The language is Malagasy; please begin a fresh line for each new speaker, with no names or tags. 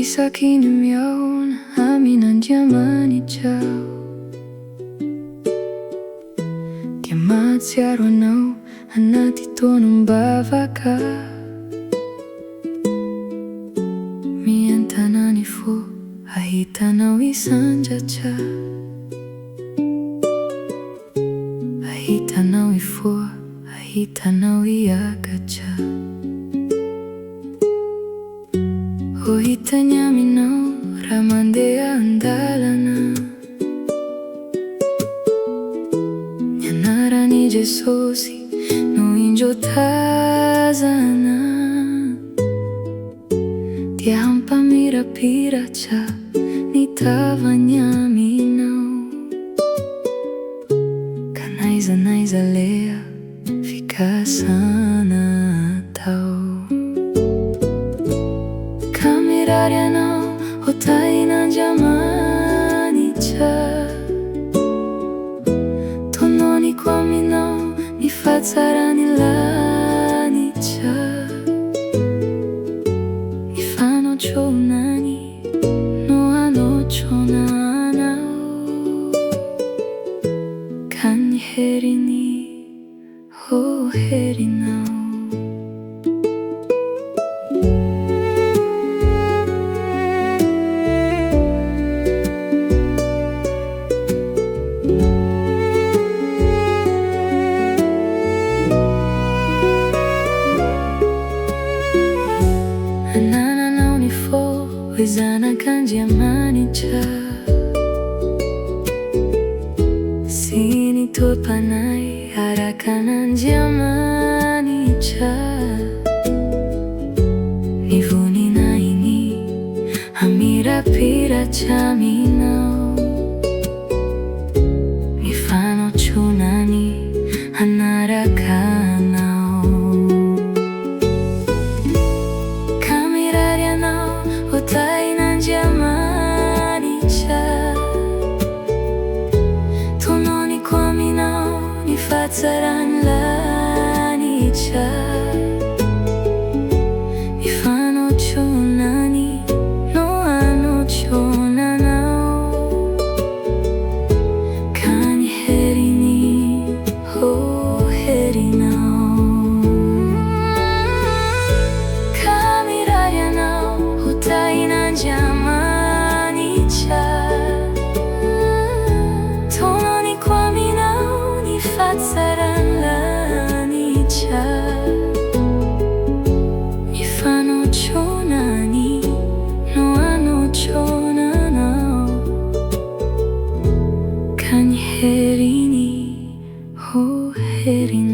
Isaky-ny amin'Andriamanitra dia mahatsiaro anao anaty taonom-bavaka. Mientana ny fo ahitanao isandratra, ahitanao ifoa, ahitanao iakatra. Ho hitany aminao raha mandeha an-dalana, ny anaran'i Jesosy no indro tazana, dia hampamirapiratra ny tavany aminao. Ka naiza naiza lea fikasana tao. Kamirary anao ho tain'Andriamanitra, tononiko aminao ny fahatsarany lanitra. Ny fanontronany no anontronanao, ka ny heriny ho herinao. Anananao ny fo hoe zanak'Andriamanitra, sy ny topanay arakan'Andriamanitra. Ny voninainy hamirapiratra aminao, ny fanontronany hanarakanao. Kamirary anao ho tain'Andriamanitra, tononiko aminao ny fahatsarany lanitra. Ny fanontronany no anontronanao, ka ny heriny ho herinao. Kamirary anao ho tain'Andriamanitra, tononiko aminao ny fahatsarany lanitra. Ny fanontronany no anontronanao, ka ny heriny ho herinao.